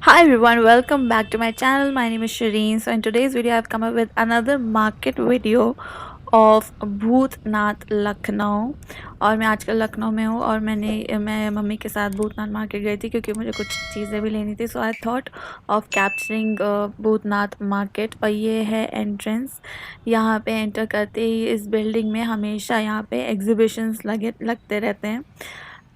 Hi everyone, welcome back to my channel. My name is Shireen. So in today's video I've come up with another market video of Bhootnath Lucknow. और मैं आजकल लखनऊ में हूँ और मैं mummy के साथ भूतनाथ मार्केट गई थी क्योंकि मुझे कुछ चीज़ें भी लेनी थी। So I thought of capturing Bhootnath market. और ये है एंट्रेंस। यहाँ पे एंटर करते ही इस बिल्डिंग में हमेशा यहाँ पे एग्जीबिशंस लगते रहते हैं।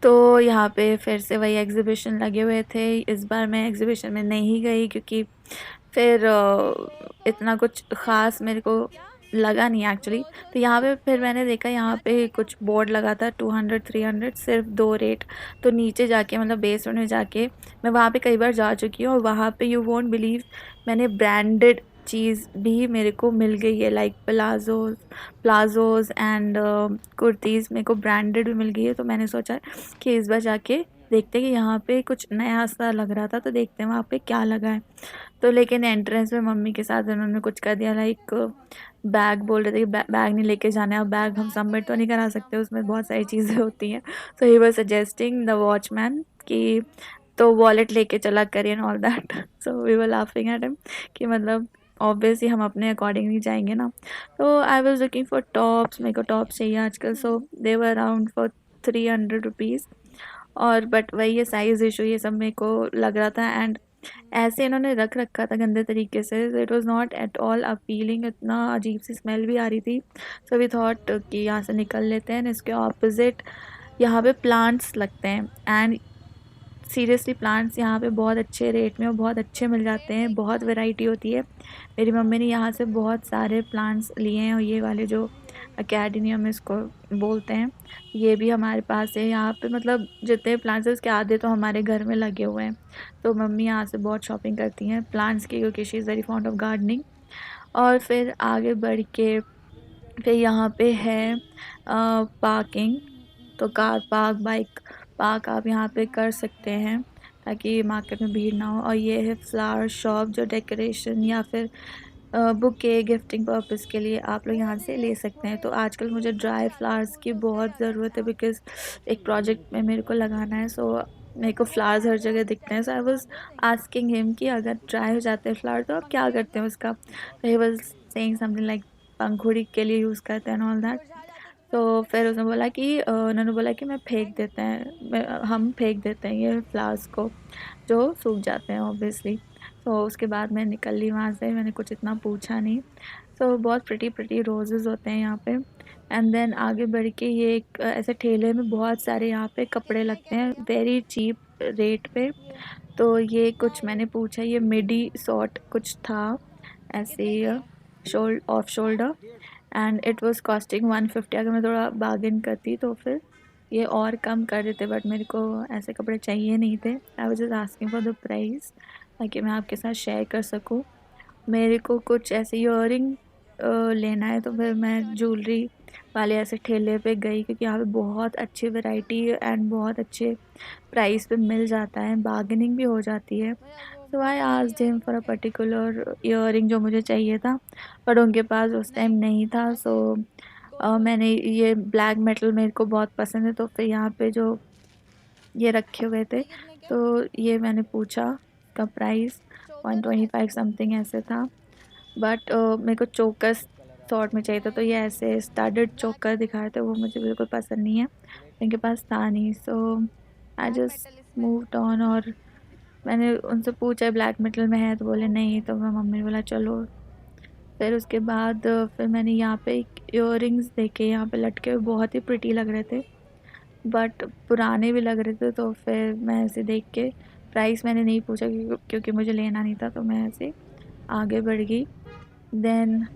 तो यहाँ पे फिर से वही एग्ज़िबिशन लगे हुए थे। इस बार मैं एग्ज़िबिशन में नहीं गई क्योंकि फिर इतना कुछ ख़ास मेरे को लगा नहीं एक्चुअली। तो यहाँ पे फिर मैंने देखा यहाँ पे कुछ बोर्ड लगा था 200-300 सिर्फ 2 रेट। तो नीचे जाके मतलब बेसमेंट में जाके मैं वहाँ पे कई बार जा चुकी हूँ और वहाँ पे यू वोंट बिलीव मैंने ब्रांडेड चीज़ भी मेरे को मिल गई है, लाइक प्लाज़ोज़ एंड कुर्तीज़ मेरे को ब्रांडेड भी मिल गई है। तो मैंने सोचा कि इस बार जाके देखते हैं कि यहाँ पे कुछ नया सा लग रहा था, तो देखते हैं वहाँ पे क्या लगा है। तो लेकिन एंट्रेंस में मम्मी के साथ उन्होंने कुछ कर दिया, लाइक बैग बोल रहे थे कि बैग नहीं लेके जाना है। अब बैग हम सबमिट तो नहीं करा सकते, उसमें बहुत सारी चीज़ें होती हैं। So he was suggesting the watchman कि तो वॉलेट लेके चला करिए and all that. So we were laughing at him कि मतलब ऑब्वियसली हम अपने अकॉर्डिंग नहीं जाएंगे ना। तो I was looking for tops, मेरे को टॉप्स चाहिए आजकल। सो दे वर अराउंड फॉर 300 रुपीज़। और बट वही ये साइज़ इशू ये सब मेरे को लग रहा था। एंड ऐसे इन्होंने रख रखा था गंदे तरीके से, it was not at all appealing, इतना अजीब सी स्मेल भी आ रही थी। सो वी थॉट कि यहाँ से निकल लेते हैं। इसके ऑपोजिट यहाँ पे प्लांट्स लगते हैं एंड सीरियसली प्लांट्स यहाँ पे बहुत अच्छे रेट में और बहुत अच्छे मिल जाते हैं, बहुत वैरायटी होती है। मेरी मम्मी ने यहाँ से बहुत सारे प्लांट्स लिए हैं और ये वाले जो अकेडेनियम इसको बोलते हैं, ये भी हमारे पास है यहाँ पे। मतलब जितने प्लांट्स हैं उसके आधे तो हमारे घर में लगे हुए हैं। तो मम्मी यहाँ से बहुत शॉपिंग करती हैं प्लांट्स की क्योंकि she is very fond of gardening. और फिर आगे बढ़ के फिर यहाँ पे है पार्किंग। तो कार पार्क, बाइक पार्क आप यहाँ पे कर सकते हैं ताकि मार्केट में भीड़ ना हो। और ये है फ्लावर शॉप जो डेकोरेशन या फिर बुके गिफ्टिंग पर्पस के लिए आप लोग यहाँ से ले सकते हैं। तो आजकल मुझे ड्राई फ्लावर्स की बहुत ज़रूरत है बिकॉज़ एक प्रोजेक्ट में मेरे को लगाना है। सो मेरे को फ्लावर्स हर जगह दिखते हैं। सो आई वाज आस्किंग हिम कि अगर ड्राई हो जाते हैं फ्लावर तो आप क्या करते हैं उसका। तो he was saying something like Pankhuri के लिए यूज़ करते हैं एंड ऑल दैट। तो फिर उसने बोला कि उन्होंने बोला कि हम फेंक देते हैं ये फ्लावर्स को जो सूख जाते हैं ऑब्वियसली। तो उसके बाद मैं निकल ली वहाँ से, मैंने कुछ इतना पूछा नहीं। तो बहुत प्रिटी रोजेज़ होते हैं यहाँ पे। एंड देन आगे बढ़ के ये एक ऐसे ठेले में बहुत सारे यहाँ पे कपड़े लगते हैं वेरी चीप रेट पे। तो ये कुछ मैंने पूछा, ये मिडी शॉर्ट कुछ था ऐसे off shoulder and it was costing 150। अगर मैं थोड़ा बार्गेन करती तो फिर ये और कम कर देते, बट मेरे को ऐसे कपड़े चाहिए नहीं थे। I was just asking for the price ताकि मैं आपके साथ शेयर कर सकूं। मेरे को कुछ ऐसे ईयरिंग लेना है तो फिर मैं ज्वेलरी वाले ऐसे ठेले पे गई क्योंकि यहाँ पे बहुत अच्छी वैरायटी एंड बहुत अच्छे प्राइस पे मिल जाता है, बार्गेनिंग भी हो जाती है। So I asked him for a particular earring जो मुझे चाहिए था, पर उनके पास उस टाइम नहीं था। सो मैंने ये ब्लैक मेटल मेरे को बहुत पसंद है, तो फिर यहाँ पे जो ये रखे हुए थे तो ये मैंने पूछा, का प्राइस 125 समथिंग ऐसे था। बट मेरे को चोकस सॉर्ट में चाहिए था, तो ये ऐसे स्टडेड चोकर दिखा रहे थे, वो मुझे बिल्कुल पसंद नहीं है, इनके पास था नहीं। सो आई जस्ट मूव्ड ऑन। और मैंने उनसे पूछा ब्लैक मेटल में है तो बोले नहीं। तो मैं मम्मी ने बोला चलो। फिर उसके बाद फिर मैंने यहाँ पे इयररिंग्स देखे, यहाँ पे लटके हुए बहुत ही प्रिटी लग रहे थे बट पुराने भी लग रहे थे। तो फिर मैं ऐसे देख के प्राइस मैंने नहीं पूछा क्योंकि मुझे लेना नहीं था, तो मैं ऐसे आगे बढ़ गई। देन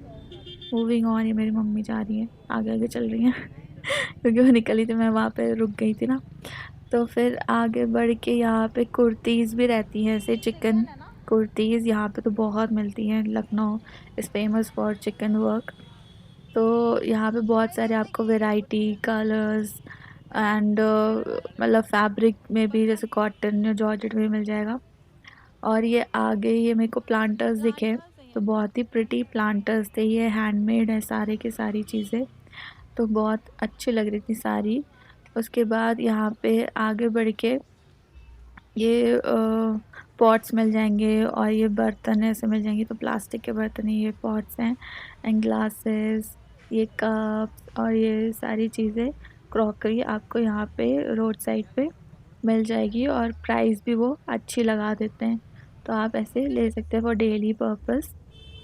मूविंग ऑन, ये मेरी मम्मी जा रही है, आगे आगे चल रही हैं क्योंकि वो निकली थी, मैं वहाँ पे रुक गई थी ना। तो फिर आगे बढ़ के यहाँ पे कुर्तीज़ भी रहती हैं, ऐसे चिकन कुर्तीज़ यहाँ पे तो बहुत मिलती हैं। Lucknow is famous for chicken work. तो यहाँ पे बहुत सारे आपको वैरायटी कलर्स एंड मतलब फैब्रिक में भी जैसे कॉटन या जॉर्जेट में भी मिल जाएगा। और ये आगे ये मेरे को प्लांटर्स दिखे, तो बहुत ही प्रिटी प्लांटर्स थे, ये हैंडमेड है सारे की सारी चीज़ें, तो बहुत अच्छी लग रही थी सारी। उसके बाद यहाँ पे आगे बढ़ के ये पॉट्स मिल जाएंगे और ये बर्तन ऐसे मिल जाएंगे। तो प्लास्टिक के बर्तन, ये पॉट्स हैं एंड ग्लासेस, ये कप्स और ये सारी चीज़ें, क्रॉकरी आपको यहाँ पे रोड साइड पे मिल जाएगी और प्राइस भी वो अच्छी लगा देते हैं। तो आप ऐसे ले सकते हैं फॉर डेली पर्पस,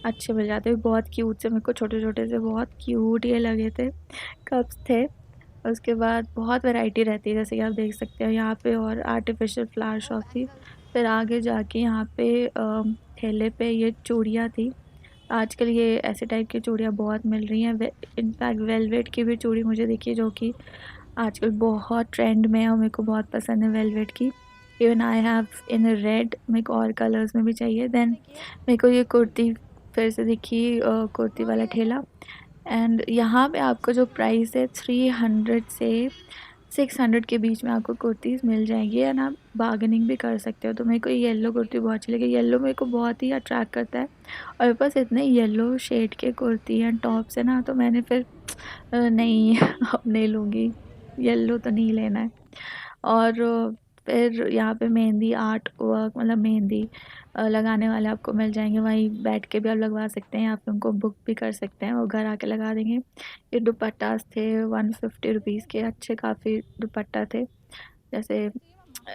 अच्छे मिल जाते हैं। बहुत क्यूट से, मेरे को छोटे छोटे से बहुत क्यूट ये लगे थे, कप्स थे। उसके बाद बहुत वैरायटी रहती है, जैसे कि आप देख सकते हो यहाँ पे, और आर्टिफिशियल फ्लावर शॉप थी। फिर आगे जाके यहाँ पे ठेले पे ये चूड़ियाँ थी। आजकल ये ऐसे टाइप की चूड़ियाँ बहुत मिल रही हैं। इनफैक्ट वेलवेट की भी चूड़ी मुझे दिखी, जो कि आजकल बहुत ट्रेंड में है और मेरे को बहुत पसंद है वेलवेट की। Even I have in red, मेरे को और कलर्स में भी चाहिए। देन मेरे को ये कुर्ती फिर से दिखी, कुर्ती वाला ठेला। एंड यहाँ पे आपको जो प्राइस है 300 से 600 के बीच में आपको कुर्तीज़ मिल जाएंगी एंड आप बार्गेनिंग भी कर सकते हो। तो मेरे को ये येलो कुर्ती बहुत अच्छी लगी। येलो मेरे को बहुत ही अट्रैक्ट करता है और मेरे पास इतने येलो शेड के कुर्ती एंड टॉप्स है ना, तो मैंने फिर नहीं अब नहीं लूँगी, येलो तो नहीं लेना है। और फिर यहाँ पे मेहंदी आर्ट वर्क, मतलब मेहंदी लगाने वाले आपको मिल जाएंगे। वहीं बैठ के भी आप लगवा सकते हैं, आप उनको बुक भी कर सकते हैं, वो घर आके लगा देंगे। ये दुपट्टास थे 150 रुपीज़ के, अच्छे काफ़ी दुपट्टा थे, जैसे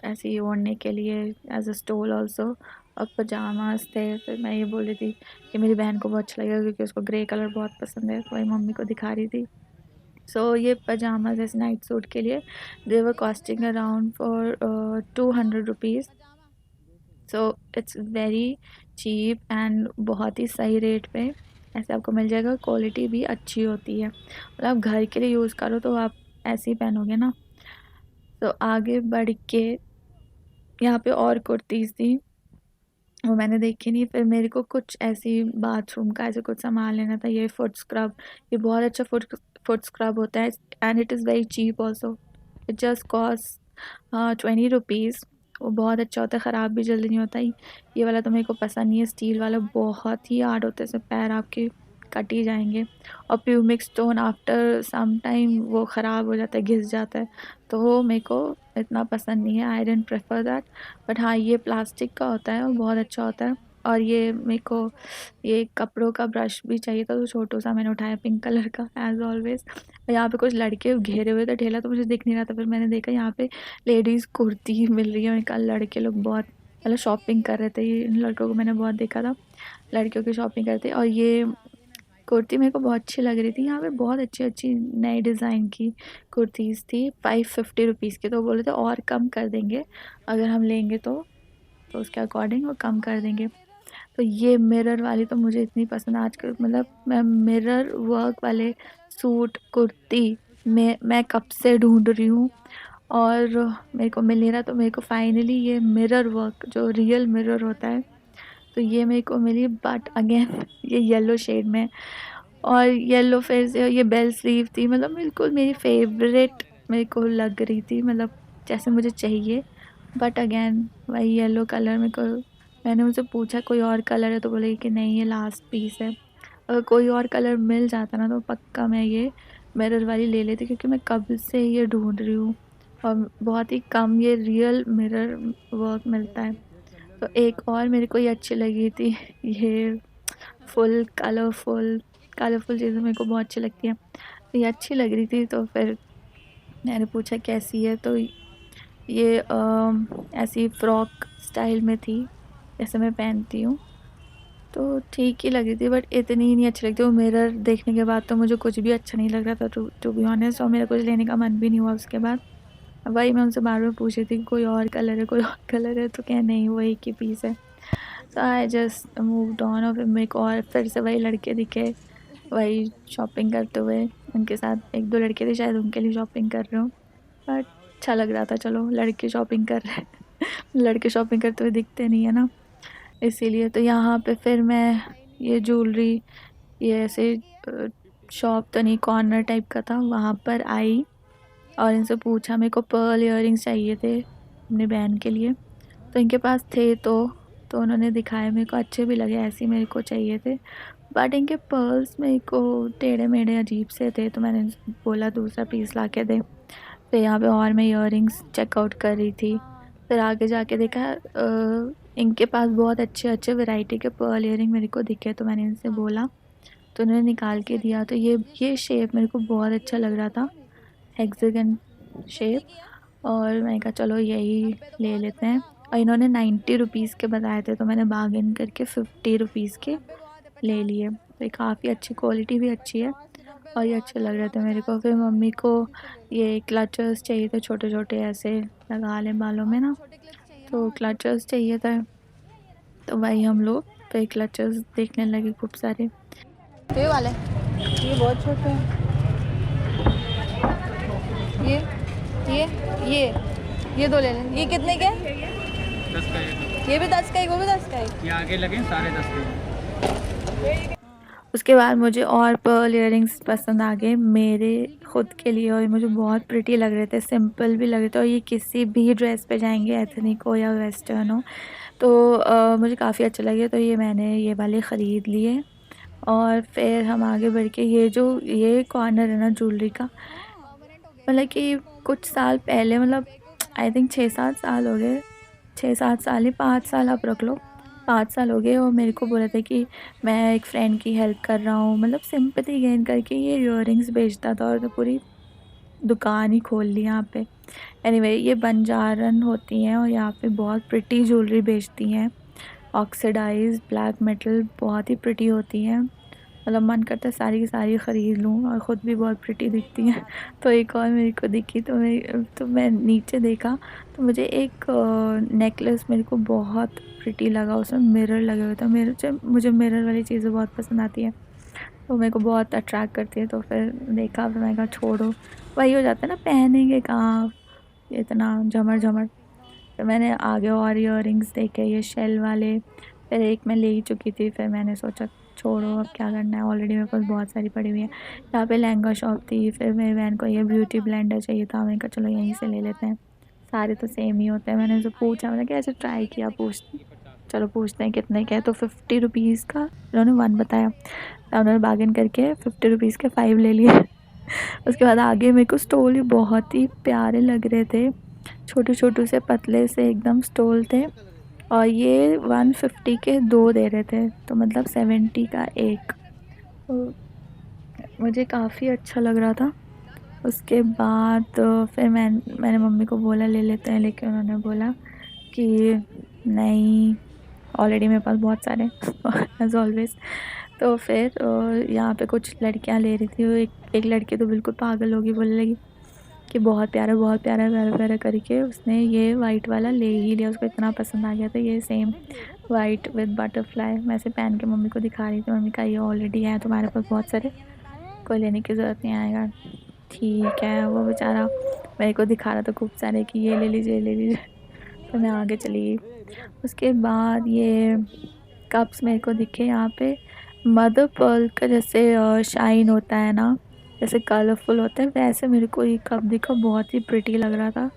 ऐसे ही ओढ़ने के लिए एज अ स्टोल ऑल्सो। और पजामाज थे। फिर मैं ये बोल रही थी कि मेरी बहन को बहुत अच्छा लगेगा क्योंकि उसको ग्रे कलर बहुत पसंद है, तो वही मम्मी को दिखा रही थी। सो ये पजामाज ऐसे नाइट सूट के लिए, they were costing around for 200 rupees. So it's very cheap and बहुत ही सही रेट पे ऐसे आपको मिल जाएगा। क्वालिटी भी अच्छी होती है, मतलब आप घर के लिए यूज़ करो तो आप ऐसे ही पहनोगे ना। तो आगे बढ़ के यहाँ पे और कुर्तीज़ थी, वो मैंने देखी नहीं। फिर मेरे को कुछ ऐसी बाथरूम का ऐसे कुछ सामान लेना था। ये फुट स्क्रब, ये बहुत अच्छा फुट स्क्रब होता है and it is very cheap also. It just cost 20 rupees. वो बहुत अच्छा होता है, ख़राब भी जल्दी नहीं होता। ये वाला तो मेरे को पसंद नहीं है, स्टील वाला बहुत ही हार्ड होता है, इसमें पैर आपके कट ही जाएंगे। और pumice stone after some time वो ख़राब हो जाता है, घिस जाता है, तो वो मेरे को इतना पसंद नहीं है। आई डेंट प्रेफर दैट। बट हाँ, ये प्लास्टिक का होता है और बहुत अच्छा होता है। और ये मेरे को ये कपड़ों का ब्रश भी चाहिए था, तो छोटू सा मैंने उठाया पिंक कलर का एज ऑलवेज। यहाँ पे कुछ लड़के घेरे हुए थे ठेला, तो मुझे दिख नहीं रहा था। फिर मैंने देखा यहाँ पे लेडीज़ कुर्ती मिल रही है। मैंने कहा लड़के लोग बहुत मतलब शॉपिंग कर रहे थे, इन लड़कों को मैंने बहुत देखा था लड़कियों की शॉपिंग करते। और ये कुर्ती मेरे को बहुत अच्छी लग रही थी। यहाँ पे बहुत अच्छी अच्छी नए डिज़ाइन की कुर्तीज़ थी 550 रुपीज़ की। तो बोले थे और कम कर देंगे अगर हम लेंगे तो उसके अकॉर्डिंग वो कम कर देंगे। तो ये मिरर वाली तो मुझे इतनी पसंद आजकल, मतलब मैं मिरर वर्क वाले सूट कुर्ती में मैं कब से ढूंढ रही हूँ और मेरे को मिल नहीं रहा। तो मेरे को फाइनली ये मिरर वर्क जो रियल मिरर होता है, तो ये मेरे को मिली, बट अगेन ये येलो शेड में। और येलो फिर से ये बेल स्लीव थी, मतलब बिल्कुल मेरी फेवरेट मेरे को लग रही थी, मतलब जैसे मुझे चाहिए। बट अगेन वही येलो कलर मेरे को, मैंने उनसे पूछा कोई और कलर है, तो बोले कि नहीं ये लास्ट पीस है। अगर कोई और कलर मिल जाता ना तो पक्का मैं ये मिरर वाली ले लेती, क्योंकि मैं कब से ये ढूंढ रही हूँ और बहुत ही कम ये रियल मिरर वर्क मिलता है। तो एक और मेरे को ये अच्छी लगी थी, ये फुल कलरफुल कलरफुल चीज़ें मेरे को बहुत अच्छी लगती हैं, तो ये अच्छी लग रही थी। तो फिर मैंने पूछा कैसी है, तो ये ऐसी फ्रॉक स्टाइल में थी जैसे मैं पहनती हूँ, तो ठीक ही लग रही थी। बट इतनी नहीं अच्छी लगती। वो मिरर देखने के बाद तो मुझे कुछ भी अच्छा नहीं लग रहा था, टू बी ऑनेस्ट। और मेरा कुछ लेने का मन भी नहीं हुआ उसके बाद। वही मैं उनसे बार बार पूछ रही थी कि कोई और कलर है, कोई और कलर है, तो क्या नहीं वो एक ही पीस है। So I just moved on. और फिर मेरे को और फिर से वही लड़के दिखे, वही शॉपिंग करते हुए। उनके साथ एक दो लड़के थे, शायद उनके लिए शॉपिंग कर रहे हो। बट अच्छा लग रहा था, चलो लड़के शॉपिंग कर रहे हैं लड़के शॉपिंग करते हुए दिखते नहीं है ना, इसीलिए। तो यहाँ पे फिर मैं ये ज्वेलरी, ये ऐसे शॉप तो नहीं, कॉर्नर टाइप का था, वहाँ पर आई और इनसे पूछा। मेरे को पर्ल इयररिंग्स चाहिए थे अपनी बहन के लिए, तो इनके पास थे तो उन्होंने दिखाए, मेरे को अच्छे भी लगे, ऐसे ही मेरे को चाहिए थे। बट इनके पर्ल्स मेरे को टेढ़े मेढ़े अजीब से थे, तो मैंने बोला दूसरा पीस ला के दे। फिर यहाँ पे और मैं इयररिंग्स चेकआउट कर रही थी। फिर आगे जाके देखा इनके पास बहुत अच्छे अच्छे वैरायटी के पर्ल इयरिंग मेरे को दिखे, तो मैंने इनसे बोला तो उन्होंने निकाल के दिया। तो ये शेप मेरे को बहुत अच्छा लग रहा था, हेक्सागन शेप, और मैंने कहा चलो यही ले लेते हैं। और इन्होंने 90 रुपीज़ के बताए थे, तो मैंने बार्गेन करके 50 रुपीज़ के ले लिए। तो ये काफ़ी अच्छी, क्वालिटी भी अच्छी है और ये अच्छे लग रहे थे मेरे को। फिर मम्मी को ये क्लचर्स चाहिए थे, छोटे छोटे ऐसे लगा लें बालों में ना, तो क्लचर्स चाहिए था। तो भाई हम लोग फिर क्लचर्स देखने लगे खूब सारे। तो ये वाले, ये बहुत छोटे हैं। ये दो ले लें। ये कितने के हैं? 10 का एक। ये भी 10 का एक, वो भी 10 का एक। ये आगे लगे सारे 10 के। उसके बाद मुझे और पर्ल इयरिंग्स पसंद आ गए मेरे ख़ुद के लिए, और ये मुझे बहुत प्रिटी लग रहे थे, सिंपल भी लग रहे थे, और ये किसी भी ड्रेस पे जाएंगे, एथनिक हो या वेस्टर्न हो। तो मुझे काफ़ी अच्छे लगे, तो ये मैंने ये वाले ख़रीद लिए। और फिर हम आगे बढ़ के ये कॉर्नर है ना ज्वेलरी का, मतलब कि कुछ साल पहले, मतलब आई थिंक 6-7 साल हो गए, 6-7 साल ही, 5 साल आप रख लो, 5 साल हो गए। और मेरे को बोला था कि मैं एक फ्रेंड की हेल्प कर रहा हूँ, मतलब सिंपैथी गेन करके ये इयररिंग्स बेचता था, और तो पूरी दुकान ही खोल ली यहाँ पे। एनीवे ये बंजारन होती हैं और यहाँ पे बहुत प्रिटी ज्वेलरी बेचती हैं, ऑक्सीडाइज ब्लैक मेटल, बहुत ही प्रिटी होती हैं। मतलब मन करता है सारी की सारी ख़रीद लूँ, और ख़ुद भी बहुत प्रिटी दिखती हैं। तो एक और मेरे को दिखी, तो मैं नीचे देखा, तो मुझे एक नेकलेस मेरे को बहुत प्रिटी लगा, उसमें मिरर लगे हुए थे। मुझे मिरर वाली चीज़ें बहुत पसंद आती हैं, तो मेरे को बहुत अट्रैक्ट करती है। तो फिर देखा, फिर मैंने कहा छोड़ो, वही हो जाता है ना, पहनेंगे कहाँ इतना झमर झमर। तो मैंने आगे और इयररिंग्स देखे, ये शेल वाले, फिर एक मैं ले ही चुकी थी, फिर मैंने सोचा छोड़ो अब क्या करना है, ऑलरेडी मेरे पास बहुत सारी पड़ी हुई है। यहाँ पे लहंगा शॉप थी, फिर मेरी बहन को ये ब्यूटी ब्लेंडर चाहिए था, मैंने कहा चलो यहीं से ले लेते हैं, सारे तो सेम ही होते हैं। मैंने उनसे पूछा, मैंने कहा ऐसे ट्राई किया, चलो पूछते हैं कितने के हैं। तो 50 रुपीज़ का उन्होंने 1 बताया, तो उन्होंने बार्गेन करके 50 रुपीज़ के 5 ले लिए। उसके बाद आगे मेरे को स्टोल ही बहुत ही प्यारे लग रहे थे, छोटे छोटे से पतले से एकदम स्टोल थे, और ये 150 के 2 दे रहे थे, तो मतलब 70 का एक। तो मुझे काफ़ी अच्छा लग रहा था। उसके बाद फिर मैंने मम्मी को बोला ले लेते हैं, लेकिन उन्होंने बोला कि नहीं, ऑलरेडी मेरे पास बहुत सारे एज ऑलवेज। तो फिर यहाँ पे कुछ लड़कियाँ ले रही थी, वो एक लड़की तो बिल्कुल पागल होगी, बोलने लगी कि बहुत प्यारा प्यारा प्यारा करके उसने ये वाइट वाला ले ही लिया, उसको इतना पसंद आ गया था ये सेम वाइट विद बटरफ्लाई। मैं ऐसे पहन के मम्मी को दिखा रही थी, मम्मी का ये ऑलरेडी है तुम्हारे पास बहुत सारे, कोई लेने की ज़रूरत नहीं आएगा। ठीक है, वो बेचारा मेरे को दिखा रहा था खूब सारे कि ये ले लीजिए ले लीजिए। तो मैं आगे चली गई। उसके बाद ये कप्स मेरे को दिखे यहाँ पे, मदर पर्ल का जैसे शाइन होता है ना, जैसे कलरफुल होता है, वैसे मेरे को ये कप दिखा, बहुत ही प्रिटी लग रहा था,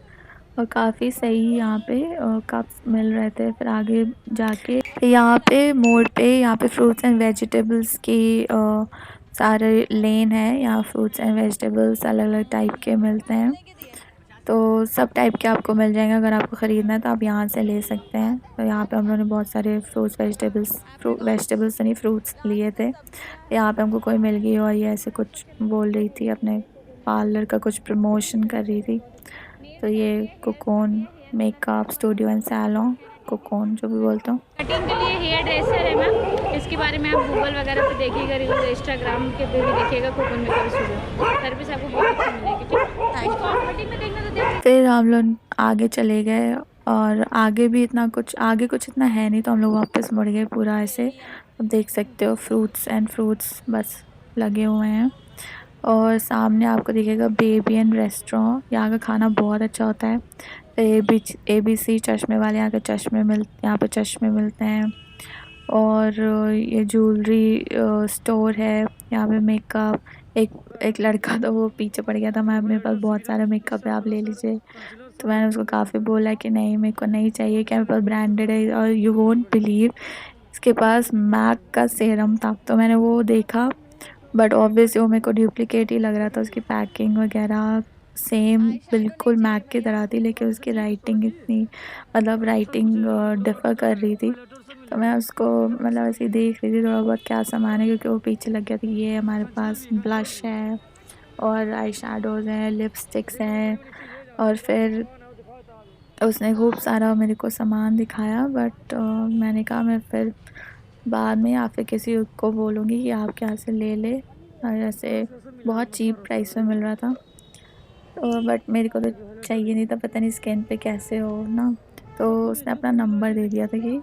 और काफ़ी सही यहाँ पे कप्स मिल रहे थे। फिर आगे जाके यहाँ पे मोड़ पे, यहाँ पे फ्रूट्स एंड वेजिटेबल्स की सारे लेन है, यहाँ फ्रूट्स एंड वेजिटेबल्स अलग अलग टाइप के मिलते हैं, तो सब टाइप के आपको मिल जाएंगे। अगर आपको ख़रीदना है तो आप यहाँ से ले सकते हैं। तो यहाँ पे हम लोगों ने बहुत सारे वेजिटेबल्स नहीं, फ्रूट्स लिए थे। यहाँ पे हमको कोई मिल गई और ये ऐसे कुछ बोल रही थी, अपने पार्लर का कुछ प्रमोशन कर रही थी। तो ये Cocoon makeup studio and salon, Cocoon जो भी बोलता हूँ। कटिंग के लिए हेयर ड्रेसर है मैम, इसके बारे में आप गूगल वगैरह पे देखिएगा, इंस्टाग्राम के पे भी देखिएगा, कोकोन मेकअप स्टूडियो, सर्विस आपको बहुत अच्छी मिलेगी। ठीक है, कटिंग में देखना तो देख। फिर हम लोग आगे चले गए, और आगे भी आगे कुछ इतना है नहीं, तो हम लोग वापस मुड़ गए पूरा ऐसे। अब देख सकते हो फ्रूट्स बस लगे हुए हैं, और सामने आपको दिखेगा बेबी एंड रेस्टोरेंट। यहाँ का खाना बहुत अच्छा होता है। ABC चश्मे वाले यहाँ पे चश्मे मिलते हैं, और ये ज्वेलरी स्टोर है यहाँ पे, मेकअप। एक लड़का तो वो पीछे पड़ गया था, मैम मेरे पास बहुत सारा मेकअप है, आप ले लीजिए। तो मैंने उसको काफ़ी बोला कि नहीं, मेरे को नहीं चाहिए, क्या मेरे पास ब्रांडेड है। और यू वोंट बिलीव, इसके पास मैक का सेरम था, तो मैंने वो देखा, बट ऑब्वियसली वो मेरे को डुप्लीकेट ही लग रहा था, उसकी पैकिंग वगैरह सेम बिल्कुल मैक की तरह थी, लेकिन उसकी राइटिंग इतनी मतलब राइटिंग डिफ़र कर रही थी। तो मैं उसको मतलब ऐसे ही देख रही थी थोड़ा बहुत क्या सामान है, क्योंकि वो पीछे लग गया था। ये हमारे पास ब्लश है और आई शैडोज़ हैं, लिपस्टिक्स हैं, और फिर उसने खूब सारा मेरे को सामान दिखाया। बट मैंने कहा मैं फिर बाद में या फिर किसी को बोलूँगी कि आपके यहाँ से ले ले, और ऐसे बहुत चीप प्राइस में मिल रहा था। तो बट मेरे को तो चाहिए नहीं था, पता नहीं स्किन पे कैसे हो ना। तो उसने अपना नंबर दे दिया था कि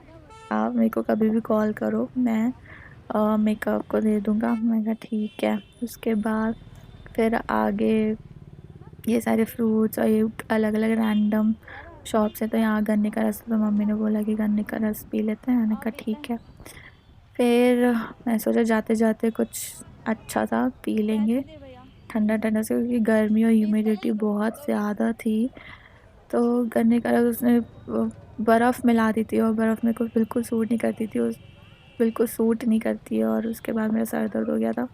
आप मेरे को कभी भी कॉल करो, मैं मेकअप को दे दूँगा। मैंने कहा ठीक है। उसके बाद फिर आगे ये सारे फ्रूट्स और ये अलग-अलग रैंडम शॉप्स हैं। तो यहाँ गन्ने का रस, तो मम्मी ने बोला कि गन्ने का रस पी लेते हैं। मैंने कहा ठीक है। फिर मैं सोचा जाते-जाते कुछ अच्छा सा पी लेंगे, ठंडा-ठंडा से, क्योंकि गर्मी और ह्यूमिडिटी बहुत ज़्यादा थी। तो गन्ने का रस उसने बर्फ़ मिला दी थी, और बर्फ़ मेरे को बिल्कुल सूट नहीं करती थी, बिल्कुल सूट नहीं करती है, और उसके बाद मेरा सर दर्द हो गया था।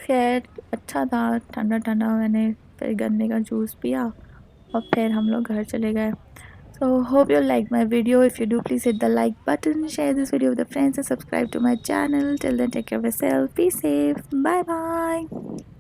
ख़ैर अच्छा था, ठंडा-ठंडा। मैंने फिर गन्ने का जूस पिया और फिर हम लोग घर चले गए। So hope you like my video. If you do, please hit the like button, share this video with your friends, and subscribe to my channel. Till then, take care of yourself. Be safe. Bye bye.